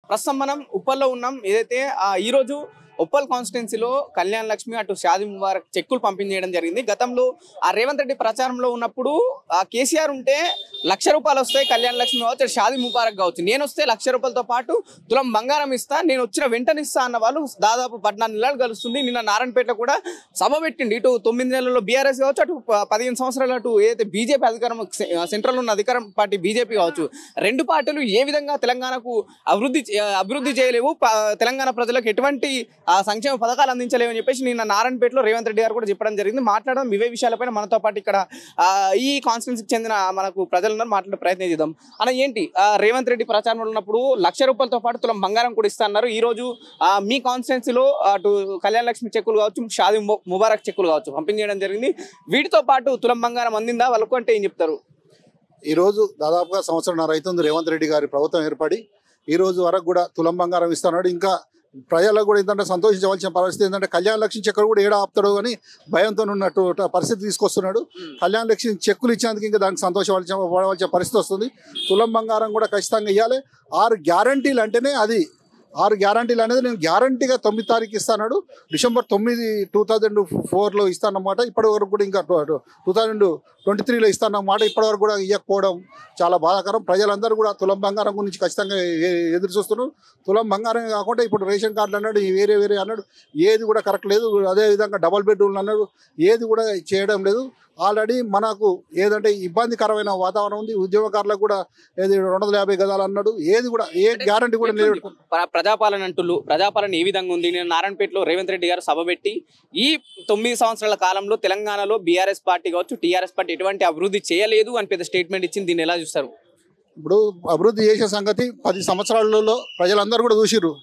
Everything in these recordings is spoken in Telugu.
ప్రస్తుతం మనం ఉప్పల్లో ఉన్నాం. ఏదైతే ఈ రోజు ఉప్పల్ కాన్స్టిట్యున్సీలో కళ్యాణ్ లక్ష్మి అటు షాదీ ముబారక్ చెక్కులు పంపిణీ చేయడం జరిగింది. గతంలో రేవంత్ రెడ్డి ప్రచారంలో ఉన్నప్పుడు కేసీఆర్ ఉంటే ₹1,00,000 వస్తాయి, కళ్యాణ్ లక్ష్మి కావచ్చు, షాదీ ముబారక్ కావచ్చు. నేను వస్తే ₹1,00,000తో పాటు తులం బంగారం ఇస్తా, నేను వచ్చిన వెంటనే ఇస్తా అన్న వాళ్ళు దాదాపు 14 నెలలు కలుస్తుంది. నిన్న నారాయణపేటలో కూడా సభ పెట్టిండి. ఇటు 9 నెలల్లో బీఆర్ఎస్ కావచ్చు, అటు 15 సంవత్సరాలు అటు ఏదైతే బీజేపీ అధికారం సెంట్రల్ ఉన్న అధికారం పార్టీ బీజేపీ కావచ్చు, రెండు పార్టీలు ఏ విధంగా తెలంగాణకు అభివృద్ధి చేయలేవు, తెలంగాణ ప్రజలకు ఎటువంటి సంక్షేమ పథకాలు అందించలేవు అని చెప్పేసి నిన్న నారాయణపేటలో రేవంత్ రెడ్డి గారు కూడా చెప్పడం జరిగింది. మాట్లాడడం ఇవే విషయాలపైన మనతో పాటు ఇక్కడ ఈ కాన్స్టిట్యున్సీకి చెందిన మనకు ప్రజలందరూ మాట్లాడే ప్రయత్నం చేద్దాం. అన్న ఏంటి రేవంత్ రెడ్డి ప్రచారంలో ఉన్నప్పుడు ₹1,00,000తో పాటు తులం బంగారం కూడా ఇస్తా అన్నారు. ఈ రోజు మీ కాన్స్టిట్యున్సీలో అటు కళ్యాణ్ లక్ష్మి చెక్కులు కావచ్చు, షాదీ ముబారక్ చెక్కులు కావచ్చు పంపిణీ చేయడం జరిగింది. వీటితో పాటు తులం బంగారం అందిందా వాళ్ళకు అంటే ఏం చెప్తారు? ఈ రోజు దాదాపుగా సంవత్సరంన్నర అవుతుంది రేవంత్ రెడ్డి గారి ప్రభుత్వం ఏర్పడి. ఈ రోజు వరకు కూడా తులం బంగారం ఇస్తున్నాడు. ఇంకా ప్రజలకు కూడా ఏంటంటే సంతోషించవలసిన పరిస్థితి ఏంటంటే కళ్యాణ్ లక్ష్మి చెక్కులు కూడా ఏడా ఆపుతాడు అని భయంతో ఉన్నట్టు పరిస్థితి తీసుకొస్తున్నాడు. కళ్యాణ్ లక్ష్మి చెక్కులు ఇచ్చేందుకు ఇంకా దానికి సంతోషపడవలసిన పరిస్థితి వస్తుంది. తులం బంగారం కూడా ఖచ్చితంగా ఇవ్వాలి. 6 గ్యారంటీలు అంటేనే అది 6 గ్యారంటీలు అనేది నేను గ్యారంటీగా 9 తారీఖు ఇస్తాడు. డిసెంబర్ 9, 2004లో ఇస్తానన్నమాట. ఇప్పటి వరకు కూడా ఇంకా 2023లో ఇస్తానన్నమాట. ఇప్పటి వరకు కూడా ఇవ్వకపోవడం చాలా బాధాకరం. ప్రజలందరూ కూడా తులం బంగారం గురించి ఖచ్చితంగా ఎదురు చూస్తున్నారు. తులం బంగారం కాకుండా ఇప్పుడు రేషన్ కార్డులు అన్నాడు, వేరే అన్నాడు, ఏది కూడా కరెక్ట్ లేదు. అదేవిధంగా డబల్ బెడ్రూమ్లు అన్నాడు, ఏది కూడా చేయడం లేదు. ఆల్రెడీ మనకు ఏదంటే ఇబ్బందికరమైన వాతావరణం ఉంది. ఉద్యోగకారులకు కూడా ఏది 250 గదాలు అన్నాడు, ఏది కూడా ఏ గ్యారంటీ కూడా లేదు. ప్రజాపాలన ఏ విధంగా ఉంది? నేను నారాయణపేటలో రేవంత్ రెడ్డి గారు సభ పెట్టి ఈ 9 సంవత్సరాల కాలంలో తెలంగాణలో బీఆర్ఎస్ పార్టీ కావచ్చు, టీఆర్ఎస్ పార్టీ ఎటువంటి అభివృద్ధి చేయలేదు అని పెద్ద స్టేట్మెంట్ ఇచ్చింది. దీన్ని ఎలా చూస్తారు? ఇప్పుడు అభివృద్ధి చేసే సంగతి 10 సంవత్సరాలలో ప్రజలందరూ కూడా చూసిర్రు.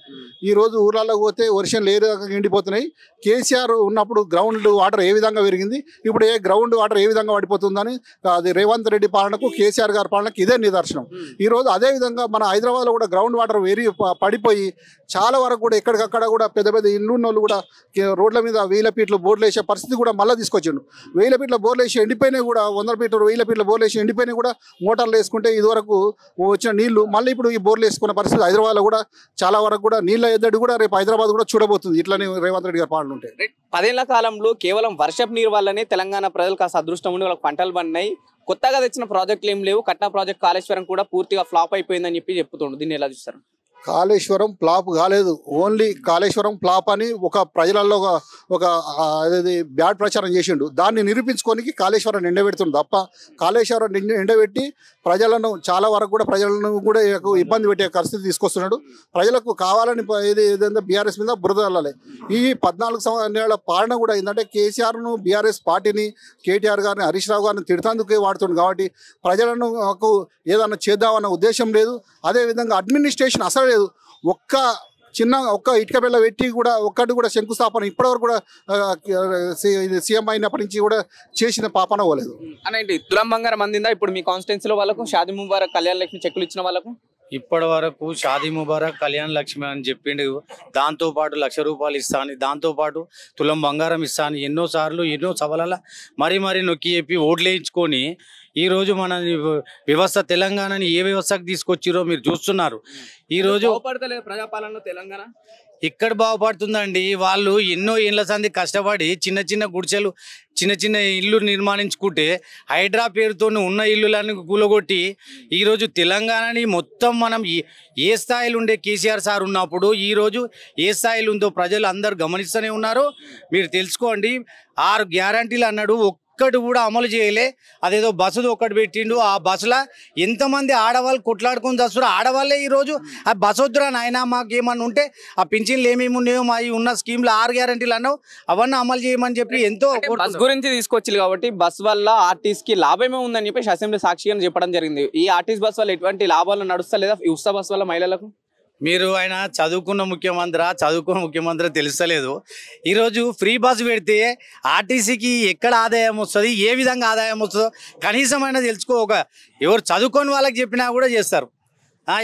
ఈ రోజు ఊర్లలో పోతే వర్షం లేరు ఎండిపోతున్నాయి. కేసీఆర్ ఉన్నప్పుడు గ్రౌండ్ వాటర్ ఏ విధంగా పెరిగింది, ఇప్పుడు గ్రౌండ్ వాటర్ ఏ విధంగా పడిపోతుందని అది రేవంత్ రెడ్డి పాలనకు కేసీఆర్ గారి పాలనకు ఇదే నిదర్శనం. ఈ రోజు అదే విధంగా మన హైదరాబాద్లో కూడా గ్రౌండ్ వాటర్ పడిపోయి చాలా వరకు కూడా ఎక్కడికక్కడ కూడా పెద్ద పెద్ద ఇల్లు ఉన్నోళ్ళు కూడా రోడ్ల మీద 1000 ఫీట్లు బోర్లు వేసే పరిస్థితి కూడా మళ్ళీ తీసుకొచ్చిండు. 1000 ఫీట్ల బోర్లు వేసి ఎండిపోయినాయి కూడా, 100 ఫీట్లు 1000 ఫీట్ల బోర్లు వేసి ఎండిపోయినాయి కూడా. మోటార్లు వేసుకుంటే ఇదివరకు వచ్చిన నీళ్లు మళ్ళీ ఇప్పుడు ఈ బోర్లు వేసుకున్న పరిస్థితి హైదరాబాద్లో కూడా చాలా వరకు కూడా నీళ్ళ ఎద్దడి కూడా రేపు హైదరాబాద్ కూడా చూడబోతుంది ఇట్లనే రేవంత్ రెడ్డి గారి పాలన ఉంటే. 10 ఏళ్ల కాలంలో కేవలం వర్షపు నీరు వల్లనే తెలంగాణ ప్రజలకు కాస్త అదృష్టం ఉండి వాళ్ళకి పంటలు పండినాయి. కొత్తగా తెచ్చిన ప్రాజెక్టులు ఏం లేవు. కట్నా ప్రాజెక్ట్ కాళేశ్వరం కూడా పూర్తిగా ఫ్లాప్ అయిపోయిందని చెప్తుండ్రు. దీన్ని ఎలా చూస్తారు? కాళేశ్వరం ఫ్లాప్ కాలేదు. ఓన్లీ కాళేశ్వరం ఫ్లాప్ అని ఒక ప్రజలలో ఒక అదేది బ్యాడ్ ప్రచారం చేసిండు. దాన్ని నిరూపించుకోనికి కాళేశ్వరం ఎండబెడుతుంది తప్ప కాళేశ్వరం ఎండబెట్టి ప్రజలను చాలా వరకు కూడా ప్రజలను కూడా ఇబ్బంది పెట్టే పరిస్థితి తీసుకొస్తున్నాడు. ప్రజలకు కావాలని ఏదంటే బీఆర్ఎస్ మీద బురద వెళ్ళాలి. ఈ 14 సంవత్సరాల పాలన కూడా ఏంటంటే కేసీఆర్ను, బీఆర్ఎస్ పార్టీని, కేటీఆర్ గారిని, హరీష్ రావు గారిని తిడతాందుకే వాడుతుంది. కాబట్టి ప్రజలను ఏదన్నా చేద్దామన్న ఉద్దేశం లేదు. అదేవిధంగా అడ్మినిస్ట్రేషన్ అసలు లేదు. ఒక్క ఇటుక బిళ్ళ పెట్టి కూడా ఒక్కటి కూడా శంకుస్థాపన ఇప్పటివరకు కూడా సీఎం అయినప్పటి నుంచి కూడా చేసిన పాపన పోలేదు. అనండి తులం బంగారం అందిందా ఇప్పుడు మీ కాన్స్టిట్యున్సీలో వాళ్ళకు? షాదీ ముబారక్, కళ్యాణ్ లక్ష్మి చెక్కులు ఇచ్చిన వాళ్ళకు ఇప్పటి వరకు షాదీ ముబారక్, కళ్యాణ్ లక్ష్మి అని చెప్పిండు. దాంతోపాటు ₹1,00,000 ఇస్తా అని, దాంతోపాటు తులం బంగారం ఇస్తా అని ఎన్నోసార్లు ఎన్నో సభలలో మరీ నొక్కి చెప్పి ఓట్లు వేయించుకొని ఈరోజు మన వ్యవస్థ తెలంగాణని ఏ వ్యవస్థకు తీసుకొచ్చిరో మీరు చూస్తున్నారు. ఈరోజు ప్రజాపాలనలో తెలంగాణ ఇక్కడ బాగుపడుతుందండి. వాళ్ళు ఎన్నో ఏళ్ళ సంది కష్టపడి చిన్న గుడిసెలు, చిన్న ఇల్లు నిర్మాణించుకుంటే హైడ్రా పేరుతో ఉన్న ఇల్లులన్నీ కూలగొట్టి ఈరోజు తెలంగాణని మొత్తం మనం ఏ స్థాయిలో ఉండే కేసీఆర్ సార్ ఉన్నప్పుడు ఈరోజు ఏ స్థాయిలో ఉందో ప్రజలు అందరూ గమనిస్తూనే ఉన్నారు. మీరు తెలుసుకోండి. 6 గ్యారంటీలు అన్నాడు, ఒక్కటి కూడా అమలు చేయలే. అదేదో బస్సుది ఒక్కటి పెట్టిండు. ఆ బస్సులో ఎంతమంది ఆడవాళ్ళు కొట్లాడుకొని వస్తారు. ఆడవాళ్ళే ఈరోజు ఆ బస్సు వద్దురా నాయన మాకేమన్నా ఉంటే ఆ పింఛన్లు ఏమేమి ఉన్నాయో మా ఉన్న స్కీమ్లో 6 గ్యారంటీలు అన్నావు అవన్నీ అమలు చేయమని చెప్పి ఎంతో బస్ గురించి తీసుకొచ్చి కాబట్టి బస్ వల్ల ఆర్టీసీకి లాభమే ఉందని చెప్పేసి అసెంబ్లీ సాక్షిగా చెప్పడం జరిగింది. ఈ ఆర్టీసీ బస్ వల్ల ఎటువంటి లాభాలు నడుస్తలేదా? ఈ ఉత్సవ బస్ వల్ల మహిళలకు మీరు ఆయన చదువుకున్న ముఖ్యమంత్రి తెలుస్తలేదు. ఈరోజు ఫ్రీ బస్ పెడితే ఆర్టీసీకి ఎక్కడ ఆదాయం వస్తుంది, ఏ విధంగా ఆదాయం వస్తుందో కనీసం అయినా తెలుసుకో. ఎవరు చదువుకొని వాళ్ళకి చెప్పినా కూడా చేస్తారు.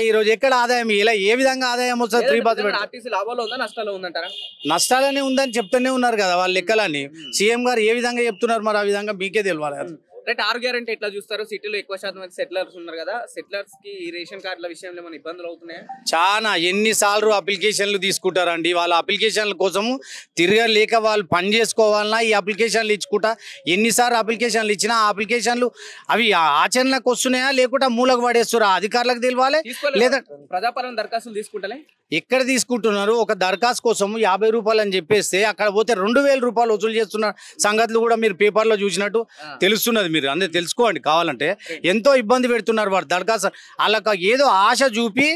ఈరోజు ఎక్కడ ఆదాయం, ఇలా ఏ విధంగా ఆదాయం వస్తుంది ఫ్రీ బస్ పెడితే? ఆర్టీసీ లాభాలు ఉందా నష్టాలు ఉందంటారా? నష్టాలనే ఉందని చెప్తూనే ఉన్నారు కదా వాళ్ళ లెక్కలన్నీ. సీఎం గారు ఏ విధంగా చెప్తున్నారు మరి ఆ విధంగా మీకే తెలియాలి. రైట్. 6 గ్యారెంటీ ఎట్లా చూస్తారు? సిటీలో ఎక్కువ శాతం మంది సెటిలర్స్ ఉన్నారు కదా, సెటిలర్స్ కి ఈ రేషన్ కార్డుల విషయంలో ఏమైనా ఇబ్బందులు అవుతున్నాయా? చాలా ఎన్నిసార్లు అప్లికేషన్లు తీసుకుంటారండి. వాళ్ళ అప్లికేషన్ల కోసము తిరగలేక వాళ్ళు పని చేసుకోవాలన్నా ఈ అప్లికేషన్లు ఇచ్చుకుంటా ఎన్నిసార్లు అప్లికేషన్లు ఇచ్చినా ఆ అప్లికేషన్లు అవి ఆచరణకు వస్తున్నాయా లేకుండా మూలకు పడేస్తురా అధికారులకు తెలియాలి. లేదా ప్రజాపాలన దరఖాస్తులు తీసుకుంటలే ఎక్కడ తీసుకుంటున్నారు? ఒక దరఖాస్తు కోసం 50 రూపాయలు అని చెప్పేస్తే అక్కడ పోతే 2000 రూపాయలు వసూలు చేస్తున్న సంగతులు కూడా మీరు పేపర్లో చూసినట్టు తెలుస్తున్నది. మీరు అందరూ తెలుసుకోండి కావాలంటే. ఎంతో ఇబ్బంది పెడుతున్నారు వాడు దరఖాస్తు. వాళ్ళకి ఏదో ఆశ చూపి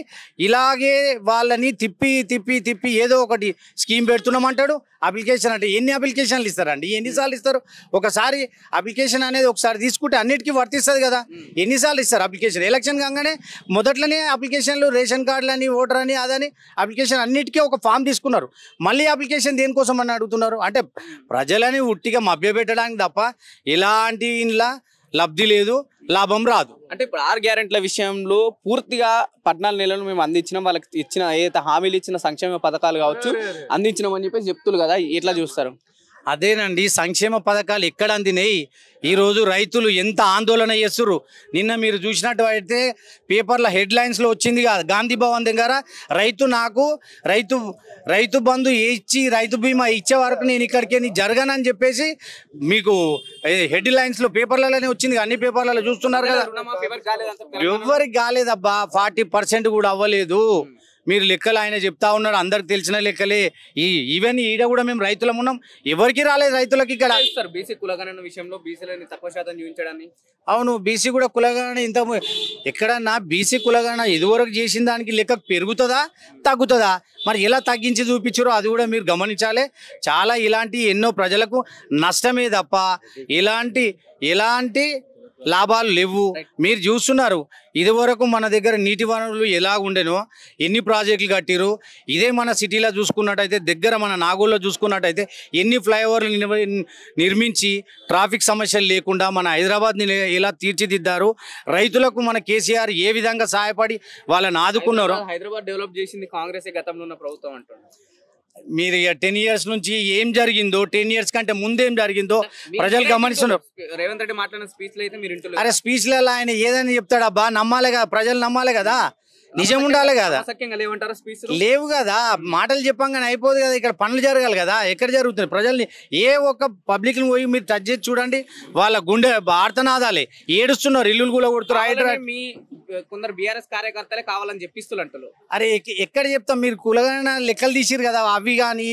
ఇలాగే వాళ్ళని తిప్పి తిప్పి తిప్పి ఏదో ఒకటి స్కీమ్ పెడుతున్నామంటాడు. అప్లికేషన్ అంటే ఎన్ని అప్లికేషన్లు ఇస్తారండి? ఎన్నిసార్లు ఇస్తారు? ఒకసారి అప్లికేషన్ అనేది ఒకసారి తీసుకుంటే అన్నిటికీ వర్తిస్తుంది కదా. ఎన్నిసార్లు ఇస్తారు అప్లికేషన్? ఎలక్షన్ కాగానే మొదట్లోనే అప్లికేషన్లు రేషన్ కార్డులని ఓటర్ అని అదని అప్లికేషన్ అన్నిటికీ ఒక ఫామ్ తీసుకున్నారు. మళ్ళీ అప్లికేషన్ దేనికోసం అని అడుగుతున్నారు. అంటే ప్రజలని ఉట్టిగా మభ్యపెట్టడానికి తప్ప ఎలాంటి ఇంట్లో లబ్ధి లేదు, లాభం రాదు. అంటే ఇప్పుడు 6 గ్యారెంటీల విషయంలో పూర్తిగా 14 నెలలు మేము అందించినాం, వాళ్ళకి ఇచ్చిన ఏదైతే హామీలు ఇచ్చిన సంక్షేమ పథకాలు కావచ్చు అందించినామని చెప్పేసి చెప్తున్నారు కదా, ఎట్లా చూస్తారు? అదేనండి, సంక్షేమ పథకాలు ఎక్కడ అందినాయి? ఈరోజు రైతులు ఎంత ఆందోళన చేస్తున్నారు. నిన్న మీరు చూసినట్టు అయితే పేపర్ల హెడ్లైన్స్లో వచ్చింది కాదు, గాంధీ భవన్ దగ్గర రైతు బంధు ఇచ్చి రైతు బీమా ఇచ్చే వరకు నేను ఇక్కడికి జరగనని చెప్పేసి మీకు హెడ్లైన్స్లో పేపర్లలోనే వచ్చింది. అన్ని పేపర్లలో చూస్తున్నారు కదా. ఎవరికి కాలేదబ్బా, 40% కూడా అవ్వలేదు. మీరు లెక్కలు ఆయన చెప్తా ఉన్నాడు, అందరికి తెలిసిన లెక్కలే. ఈవెన్ ఈడ కూడా మేము రైతులం ఉన్నాం, ఎవరికి రాలేదు రైతులకి ఇక్కడ. బీసీ కులగణన విషయంలో బీసీలని తక్కువ శాతం చూపించడాన్ని. అవును, బీసీ కూడా కులగణన ఇంత ఎక్కడన్నా బీసీ కులగణన ఇదివరకు చేసిన దానికి లెక్క పెరుగుతుందా తగ్గుతుందా? మరి ఎలా తగ్గించి చూపించారో అది కూడా మీరు గమనించాలి. చాలా ఇలాంటి ఎన్నో ప్రజలకు నష్టమే తప్ప ఎలాంటి లాభాలు లేవు. మీరు చూస్తున్నారు ఇదివరకు మన దగ్గర నీటి వనరులు ఎలా ఉండేనో, ఎన్ని ప్రాజెక్టులు కట్టిరు. ఇదే మన సిటీలో చూసుకున్నట్టయితే, దగ్గర మన నాగోల్లో చూసుకున్నట్టయితే ఎన్ని ఫ్లైఓవర్లు నిర్మించి ట్రాఫిక్ సమస్యలు లేకుండా మన హైదరాబాద్ని ఎలా తీర్చిదిద్దారు. రైతులకు మన కేసీఆర్ ఏ విధంగా సహాయపడి వాళ్ళని ఆదుకున్నారు. హైదరాబాద్ డెవలప్ చేసింది కాంగ్రెస్ గతంలో ఉన్న ప్రభుత్వం అంటున్నారు. మీరు 10 years నుంచి ఏం జరిగిందో, 10 years కంటే ముందేం జరిగిందో ప్రజలు గమనిస్తున్నారు. రేవంత్ రెడ్డి మాట్లాడిన స్పీచ్లు అయితే మీరు అరే స్పీచ్లలో ఆయన ఏదని చెప్తాడబ్బా, నమ్మాలి కదా, ప్రజలు నమ్మాలి కదా, నిజం ఉండాలి కదా. లేవు కదా, మాటలు చెప్పంగానే అయిపోదు కదా. ఇక్కడ పనులు జరగాలి కదా. ఎక్కడ జరుగుతుంది? ప్రజల్ని ఏ ఒక్క పబ్లిక్ ని పోయి మీరు టచ్ చేసి చూడండి, వాళ్ళ గుండె ఆర్తనాదాలే, ఏడుస్తున్నారు, ఇల్లులు కూడా కొడుతున్నారు. మీ కొందరు బీఆర్ఎస్ కార్యకర్తలే కావాలని చెప్పిస్తున్నారు. అరే ఎక్కడ చెప్తాం? మీరు కులగణ లెక్కలు తీసిరు కదా, అవి కానీ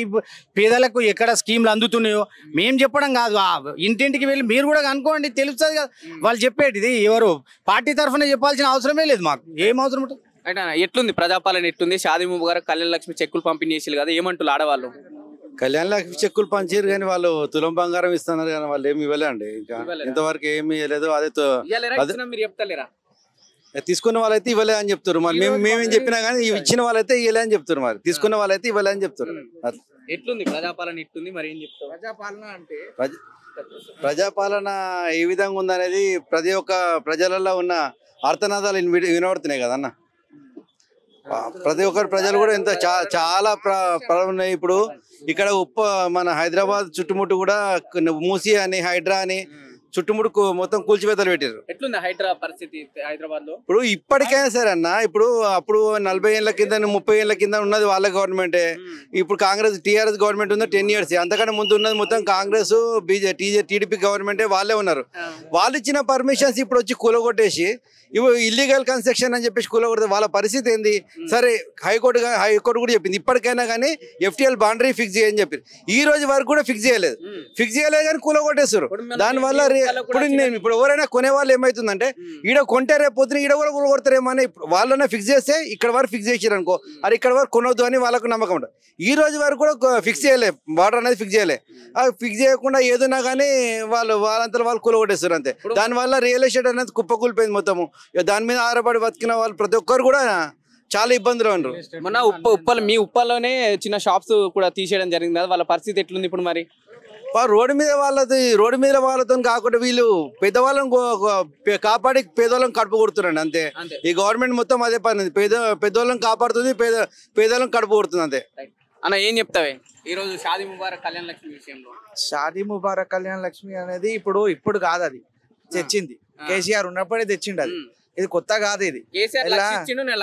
పేదలకు ఎక్కడ స్కీమ్లు అందుతున్నాయో మేము చెప్పడం కాదు. ఇంటింటికి వెళ్ళి మీరు కూడా కనుక్కోండి, తెలుస్తుంది కదా వాళ్ళు చెప్పేటిది. ఎవరు పార్టీ తరఫున చెప్పాల్సిన అవసరమే లేదు, మాకు ఏం అవసరం ఉంటుంది. అంటే ఎట్లుంది ప్రజాపాలన, ఎట్లుంది? షాదీ గారు కళ్యాణ లక్ష్మి చెక్కులు పంపిణీ చేసి కదా, ఏమంటారు ఆడవాళ్ళు? కళ్యాణ లక్ష్మి చెక్కులు పంచారు కానీ వాళ్ళు తులం బంగారం ఇస్తున్నారు కానీ వాళ్ళు ఏమి ఇవ్వలే అండి. ఇంకా ఇంతవరకు ఏమి ఇవ్వలేదు. అదే మీరు చెప్తలేరా? తీసుకున్న వాళ్ళైతే ఇవ్వలే అని చెప్తారు. మరి మేమేం చెప్పినా కానీ ఇచ్చిన వాళ్ళైతే ఇవ్వలే అని చెప్తారు. మరి తీసుకున్న వాళ్ళైతే ఇవ్వలే అని చెప్తారు. ఎట్లుంది ప్రజాపాలన, ఎట్లుంది మరి ఏం చెప్తారు? ప్రజాపాలన అంటే ప్రజాపాలన ఏ విధంగా ఉందనేది ప్రతి ఒక్క ప్రజలలో ఉన్న ఆర్తనాదాలు వినబడుతున్నాయి కదన్న. ప్రతి ఒక్కరు ప్రజలు కూడా ఎంత చాలా ఉన్నాయి. ఇప్పుడు ఇక్కడ మన హైదరాబాద్ చుట్టుముట్టు కూడా మూసి అని, హైడ్రా అని చుట్టుముట్టు మొత్తం కూల్చివేతలు పెట్టారు. ఎట్లుంది హైడ్రా పరిస్థితి హైదరాబాద్ లో? ఇప్పుడు ఇప్పటికైనా సరే అన్న, ఇప్పుడు అప్పుడు 40 ఏళ్ల కింద 30 ఏళ్ల కింద ఉన్నది వాళ్ళ గవర్నమెంటే. ఇప్పుడు కాంగ్రెస్ టీఆర్ఎస్ గవర్నమెంట్ ఉంది 10 years. అంతకంటే ముందు ఉన్నది మొత్తం కాంగ్రెస్ టీడీపీ గవర్నమెంటే వాళ్ళే ఉన్నారు. వాళ్ళు ఇచ్చిన పర్మిషన్స్ ఇప్పుడు వచ్చి కూలగొట్టేసి ఇవి ఇల్లీగల్ కన్స్ట్రక్షన్ అని చెప్పేసి కూలగొడితే వాళ్ళ పరిస్థితి ఏంది? సరే హైకోర్టు కూడా చెప్పింది ఇప్పటికైనా కానీ FTL బౌండరీ ఫిక్స్ చేయని చెప్పారు. ఈ రోజు వరకు కూడా ఫిక్స్ చేయలేదు కానీ కూలగొట్టేస్తారు. దానివల్ల ఇప్పుడు ఎవరైనా కొనే వాళ్ళు ఏమవుతుందంటే, ఈడ కొంటే రేపు పొద్దున ఈడ కూడా కూలగొడతారేమో అని వాళ్ళనే ఫిక్స్ చేస్తే ఇక్కడ వరకు ఫిక్స్ చేసారు అనుకో, అది ఇక్కడ వరకు కొనవద్దు అని వాళ్ళకు నమ్మకం ఉంటుంది. ఈ రోజు వరకు కూడా ఫిక్స్ చేయలే, బార్డర్ అనేది ఫిక్స్ చేయలే. ఫిక్స్ చేయకుండా ఏదైనా కానీ వాళ్ళంతా వాళ్ళు కూలగొట్టేస్తారు అంతే. దానివల్ల రియల్ ఎస్టేట్ అనేది కుప్పకూలిపోయింది మొత్తము. దాని మీద ఆధారపడి బతికిన వాళ్ళు ప్రతి ఒక్కరు కూడా చాలా ఇబ్బందులు ఉన్నారు. మొన్న మీ ఉప్పల్లోనే చిన్న షాప్స్ కూడా తీసేయడం జరిగింది కదా, వాళ్ళ పరిస్థితి ఎట్లుంది ఇప్పుడు? మరి రోడ్డు మీద వాళ్ళతో కాకుండా వీళ్ళు పెద్దవాళ్ళని కాపాడి పేదవాళ్ళని కడుపు కొడుతున్నారండి అంతే. ఈ గవర్నమెంట్ మొత్తం అదే పని, పెద్దవాళ్ళని కాపాడుతుంది, పేదవాళ్ళని కడుపు కొడుతుంది అంతే. అన్న ఏం చెప్తావే ఈరోజు షాదీ ముబారక్ కళ్యాణ లక్ష్మి విషయంలో? షాదీ ముబారక్ కళ్యాణ లక్ష్మి అనేది ఇప్పుడు కాదు, అది తెచ్చింది, కేసీఆర్ ఉన్నప్పుడే తెచ్చిండు. అది ఇది కొత్త కాదు, ఇది కేసీఆర్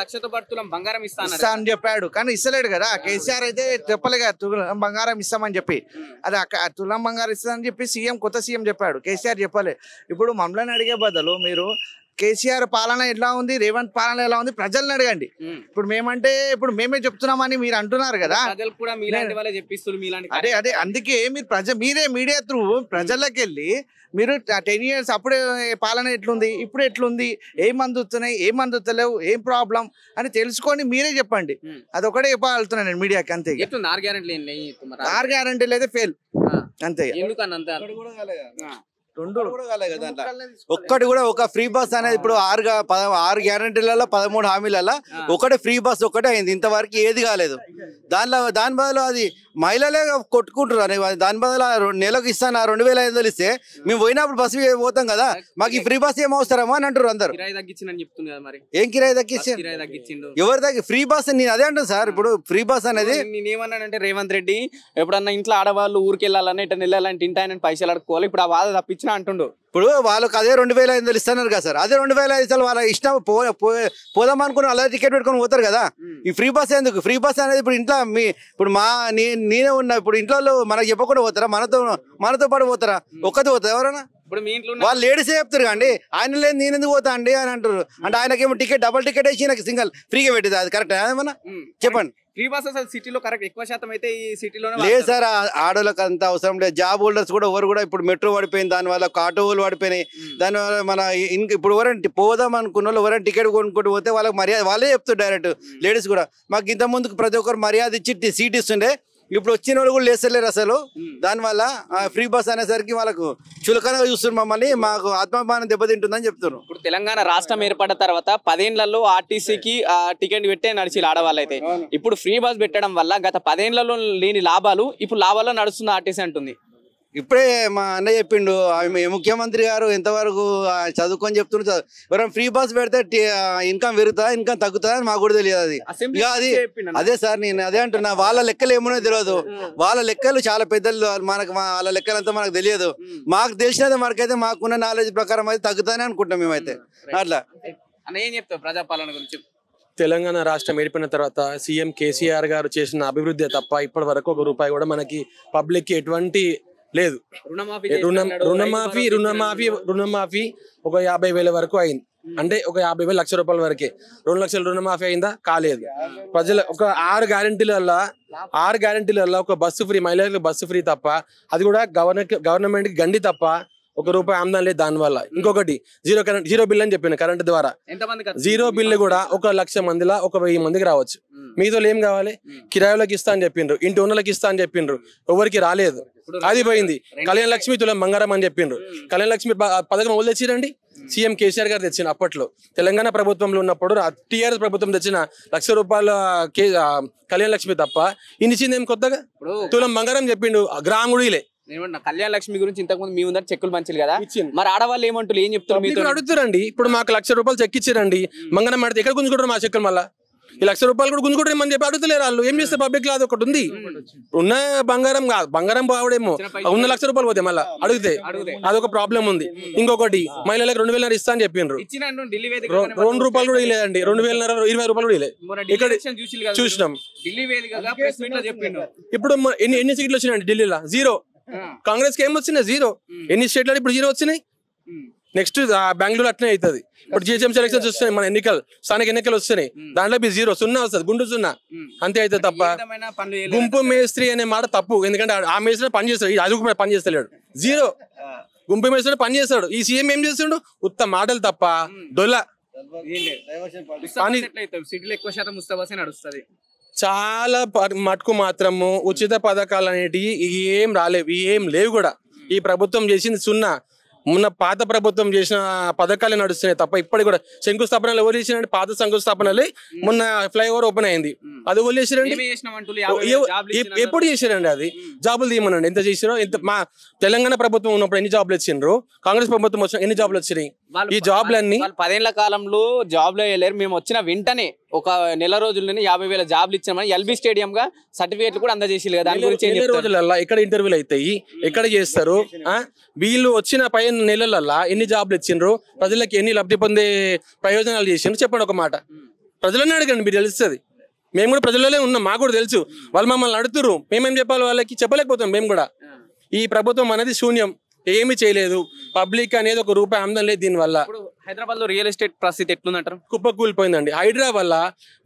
లక్షతో పాటు తులం బంగారం ఇస్తా అని చెప్పాడు కానీ ఇస్తలేడు కదా. కేసీఆర్ అయితే చెప్పలే కదా తులం బంగారం ఇస్తామని చెప్పి. అది తులం బంగారం ఇస్తామని చెప్పి కొత్త సీఎం చెప్పాడు, కేసీఆర్ చెప్పలే. ఇప్పుడు మమ్మల్ని అడిగే బదులు మీరు కేసీఆర్ పాలన ఎలా ఉంది, రేవంత్ పాలన ఎలా ఉంది ప్రజల్ని అడగండి. ఇప్పుడు మేమే చెప్తున్నామని మీరు అంటున్నారు కదా. అదే అందుకే మీరు మీరే మీడియా త్రూ ప్రజల్లోకి వెళ్ళి మీరు 10 years అప్పుడే పాలన ఎట్లుంది, ఇప్పుడు ఎట్లుంది, ఏం అందుతున్నాయి, ఏం అందుతలేవు, ఏం ప్రాబ్లం అని తెలుసుకొని మీరే చెప్పండి. అదొకటే చెప్పగలుగుతున్నాను నేను మీడియాకి, అంతే. ఆర్ గ్యారంటీ లేదా ఫెయిల్, అంతే. ఒక్కటి కూడా ఒక ఫ్రీ బస్ అనేది ఇప్పుడు 6 గ్యారంటీలలో 13 హామీలలో ఒకటి ఫ్రీ బస్ ఒకటే అయింది, ఇంతవరకు ఏది కాలేదు. దాని బదులు అది మహిళలే కొట్టుకుంటారు అని, దాని బదులు నెలకు ఇస్తాను 2500 ఇస్తే మేము పోయినప్పుడు బస్సు పోతాం కదా, మాకు ఈ ఫ్రీ బస్ ఏం అవసరమో అని అంటారు అందరు. ఏం కిరాయి తగ్గించిండు, ఎవరు తగ్గి ఫ్రీ బస్? నేను అదే అంటాను సార్. ఇప్పుడు ఫ్రీ బస్ అనేది నేనేమన్నానంటే రేవంత్ రెడ్డి ఎప్పుడన్నా ఇంట్లో ఆడవాళ్ళు ఊరికి వెళ్ళాలని ఇట్లా వెళ్ళాలంటే ఇంటి పైసలు అడుకోవాలి, ఇప్పుడు ఆ బాధ తప్పించిన అంటుండు. ఇప్పుడు వాళ్ళకి అదే 2500 ఇస్తున్నారు కదా సార్, అదే 2500 వాళ్ళ ఇష్టం పోదాం అనుకుని అలా టికెట్ పెట్టుకొని పోతారు కదా. ఈ ఫ్రీ బస్ ఎందుకు? ఫ్రీ బస్ అనేది ఇప్పుడు ఇంట్లో ఇప్పుడు నేనే ఉన్నా, ఇప్పుడు ఇంట్లో మనకు చెప్పకుండా పోతారా? మనతో పాటు పోతారా? ఒక్కతో పోతారా ఎవరైనా? ఇప్పుడు మీ ఇంట్లో వాళ్ళు లేడీసే చెప్తారు కండి, ఆయన లేదు నేను ఎందుకు పోతా అండి అని అంటారు. అంటే ఆయనకేమో టికెట్ డబుల్ టికెట్ వేసి నాకు సింగల్ ఫ్రీగా పెట్టింది, అది కరెక్ట్ ఏమన్నా చెప్పండి? ఫ్రీ బస్ అసలు సిటీలో కరెక్ట్ ఎక్కువ శాతం అయితే ఈ సిటీలో లేదు సార్. ఆడోళ్ళకి అంత అవసరం లేదు. జాబ్ హోల్డర్స్ కూడా ఎవరు కూడా ఇప్పుడు మెట్రో పడిపోయింది, దానివల్ల ఆటోలు పడిపోయినాయి. దానివల్ల మన ఇప్పుడు ఎవరైనా పోదాం అనుకున్న వాళ్ళు ఎవరైనా టికెట్ కొనుక్కుంటూ పోతే వాళ్ళకి మర్యాద వాళ్ళే చెప్తారు డైరెక్ట్. లేడీస్ కూడా మాకు ఇంత ముందుకు ప్రతి ఒక్కరు మర్యాద ఇచ్చి సీట్ ఇస్తుండే, ఇప్పుడు వచ్చిన వాళ్ళు కూడా లేస్తలేరు అసలు. దానివల్ల ఫ్రీ బస్ అనేసరికి వాళ్ళకు చులకనగా చూస్తున్నారు మమ్మల్ని, మాకు ఆత్మాభిమానం దెబ్బతింటుందని చెప్తున్నారు. ఇప్పుడు తెలంగాణ రాష్ట్రం ఏర్పడిన తర్వాత 10 ఏళ్లలో ఆర్టీసీకి టికెట్ పెట్టే నడిచి ఆడవాళ్ళు అయితే, ఇప్పుడు ఫ్రీ బస్ పెట్టడం వల్ల గత 10 ఏళ్లలో లేని లాభాలు ఇప్పుడు లాభాల్లో నడుస్తుంది ఆర్టీసీ అంటుంది. ఇప్పుడే మా అన్న చెప్పిండు, ముఖ్యమంత్రి గారు ఎంతవరకు చదువుకొని చెప్తున్నారు. ఎవరైనా ఫ్రీ బస్ పెడితే ఇన్కమ్ పెరుగుతుందా ఇన్కమ్ తగ్గుతుందా అని మాకు కూడా తెలియదు. అది ఇక అది అదే సార్, నేను అదే అంటున్నా. వాళ్ళ లెక్కలు ఏమో తెలియదు, వాళ్ళ లెక్కలు చాలా పెద్దలు, వాళ్ళ లెక్కలంతా మనకు తెలియదు. మాకు తెలిసినది మనకైతే మాకున్న నాలెడ్జ్ ప్రకారం అయితే తగ్గుతానే అనుకుంటాం మేమైతే. అట్లా అన్న ఏం చెప్తావు ప్రజాపాలన గురించి? తెలంగాణ రాష్ట్రం ఏర్పడిన తర్వాత సీఎం కేసీఆర్ గారు చేసిన అభివృద్ధి తప్ప ఇప్పటి వరకు 1 రూపాయి కూడా మనకి పబ్లిక్ కి ఎటువంటి లేదు. రుణమాఫీ ఒక 50,000 వరకు అయింది, అంటే ఒక 50,000 లక్ష రూపాయల వరకే. 2 లక్షల రుణమాఫీ అయిందా? కాలేదు. ప్రజల ఒక 6 గ్యారంటీలలో ఒక బస్సు ఫ్రీ, మహిళలకు బస్సు ఫ్రీ తప్ప, అది కూడా గవర్నమెంట్ కి గండి తప్ప 1 రూపాయి ఆమ్దాన్ లేదు దానివల్ల. ఇంకొకటి జీరో బిల్ అని చెప్పిన కరెంట్ ద్వారా, జీరో బిల్ కూడా 1,00,000 మందిలా 1,000 మందికి రావచ్చు. మీతో ఏం కావాలి? కిరాయిలకు ఇస్తా అని చెప్పిండ్రు, ఇంటి ఓనర్లకు ఇస్తా అని చెప్పిండ్రు, ఎవరికి రాలేదు. అది పోయింది. కళ్యాణ లక్ష్మి తులం బంగారం అని చెప్పిండ్రు. కళ్యాణ లక్ష్మి పథకం వాళ్ళు తెచ్చిరండి, సీఎం కేసీఆర్ గారు తెచ్చిన. అప్పట్లో తెలంగాణ ప్రభుత్వంలో ఉన్నప్పుడు టీఆర్ఎస్ ప్రభుత్వం తెచ్చిన 1,00,000 రూపాయల కళ్యాణ లక్ష్మి తప్ప ఇన్నిచ్చింది ఏం కొత్తగా? తులం బంగారం చెప్పిండు, గ్రామ్ గుడిలే. కళ్యాణ లక్ష్మి గురించి ఇంతకుముందు మీ ముందర చెక్కులు పంచారు కదా, మరి ఆడవాళ్ళు ఏమంటారు, ఏం చెప్తారు? మీరు అడుగుతారండి. ఇప్పుడు మాకు 1,00,000 రూపాయలు చెక్ ఇచ్చారండి, మంగళం ఆడితే ఎక్కడ గుంజుకుంటారు మా చెక్కులు? మళ్ళీ ఈ 1,00,000 రూపాయలు కూడా గుంజుకుంటారేమని చెప్పి అడుగుతలేరు వాళ్ళు. ఏం చేస్తారు? పబ్లిక్ లో అది ఒకటి ఉంది. ఉన్న బంగారం కాదు, బంగారం బావడేమో, ఉన్న 1,00,000 రూపాయలు పోతే మళ్ళీ అడిగితే అదొక ప్రాబ్లం ఉంది. ఇంకొకటి మహిళలకు 2,000 ఇస్తా అని చెప్పిండ్రు, 2 రూపాయలు కూడా ఇవ్వలేదండి. 2,000 20 రూపాయలు కూడా ఇవ్వలేదు. ఇక్కడ చూసినాం. ఇప్పుడు ఎన్ని సీట్లు వచ్చినాయండి ఢిల్లీలో? 0. కాంగ్రెస్ కి ఏం వచ్చినాయి? 0. ఎన్ని స్టేట్లలో ఇప్పుడు 0 వచ్చినాయి. నెక్స్ట్ బెంగళూరు అట్నే అవుతుంది. ఇప్పుడు జిహెచ్ఎంసీ ఎలక్షన్స్ వస్తున్నాయి, మన స్థానిక ఎన్నికలు వస్తున్నాయి, దాంట్లో 0 0 వస్తుంది, గుండు 0 అంతే అయితే తప్ప. గుంపు మేస్త్రి అనే మాట తప్పు, ఎందుకంటే ఆ మేస్త్రి పని చేస్తాడు, అది కూడా పని చేస్తలేడు. 0 గుంపు మేస్త్రి పని చేస్తాడు. ఈ సీఎం ఏం చేస్తాడు? ఉత్త మాటలు తప్ప డొల్ల. చాలా మటుకు మాత్రము ఉచిత పథకాలు అనేటివి ఏం రాలేవు, ఏం లేవు కూడా. ఈ ప్రభుత్వం చేసింది 0. మొన్న పాత ప్రభుత్వం చేసిన పథకాలే నడుస్తున్నాయి తప్ప ఇప్పటికి కూడా శంకుస్థాపనలు ఎవరు చేసినండి? పాత శంకుస్థాపనలు. మొన్న ఫ్లైఓవర్ ఓపెన్ అయింది, అది ఎవరు చేసిరండి? ఎప్పుడు చేసిరండి? అది జాబులు తీయమనండి. ఎంత చేసిరో? ఎంత మా తెలంగాణ ప్రభుత్వం ఉన్నప్పుడు ఎన్ని జాబులు ఇచ్చిండ్రు? కాంగ్రెస్ ప్రభుత్వం వచ్చిన ఎన్ని జాబులు వచ్చినాయి? ఈ జాబ్లన్నీ 10 ఏళ్ల కాలంలో జాబ్లో వెళ్ళారు. మేము వచ్చిన వెంటనే ఒక నెల రోజుల్లోనే 50,000 జాబ్లు ఇచ్చామని ఎల్బీ స్టేడియం గా సర్టిఫికేట్లు కూడా అందజేసి కదా. దాని గురించి నెల రోజులల్లా ఎక్కడ ఇంటర్వ్యూలు అవుతాయి, ఎక్కడ చేస్తారు? వీళ్ళు వచ్చిన 10 నెలలల్లా ఎన్ని జాబ్లు ఇచ్చిండ్రు, ప్రజలకి ఎన్ని లబ్ధి పొందే ప్రయోజనాలు చేసిండ్రు చెప్పండి ఒక మాట. ప్రజలనే అడగండి, మీరు తెలుస్తుంది. మేము కూడా ప్రజలలోనే ఉన్నాం, మాకు కూడా తెలుసు. వాళ్ళు మమ్మల్ని అడుగుతున్నారు, మేమేం చెప్పాలి వాళ్ళకి? చెప్పలేకపోతాం మేము కూడా. ఈ ప్రభుత్వం అనేది శూన్యం, ఏమి చేయలేదు. పబ్లిక్ అనేది ఒక రూపాయి ఆమదం లేదు దీనివల్ల. హైదరాబాద్ లో రియల్ ఎస్టేట్ పరిస్థితి ఎట్లుందంటారు? కుప్పకూలిపోయిందండి. హైడ్రా వల్ల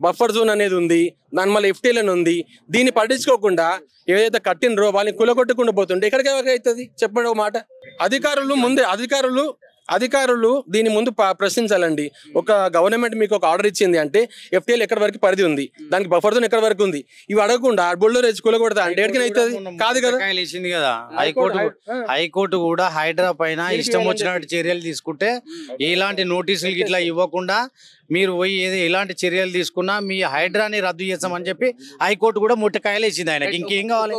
బఫర్ జోన్ అనేది ఉంది, దాని వల్ల FTL అని ఉంది. దీన్ని పట్టించుకోకుండా ఏదైతే కట్టినరో వాళ్ళని కులగొట్టకుండా పోతుంటే ఎక్కడికి అవుతుంది చెప్పండి ఒక మాట. అధికారులు దీని ముందు ప్రశ్నించాలండి. ఒక గవర్నమెంట్ మీకు ఒక ఆర్డర్ ఇచ్చింది అంటే FTL ఎక్కడి వరకు పరిధి ఉంది, దానికి బఫర్ జోన్ ఎక్కడి వరకు ఉంది, ఇవి అడగకుండా బుల్డోర్ వేసి కూలగొడతా అంటే ఎక్కడికి అవుతుంది? కాదు కదా. హైకోర్టు కూడా హైడ్రా పైన ఇష్టం వచ్చినట్టు చర్యలు తీసుకుంటే ఎలాంటి నోటీసులు ఇట్లా ఇవ్వకుండా మీరు పోయి ఎలాంటి చర్యలు తీసుకున్నా మీ హైడ్రాని రద్దు చేస్తామని చెప్పి హైకోర్టు కూడా ముట్టకాయలు వేసింది ఆయనకి. ఇంకేం కావాలి?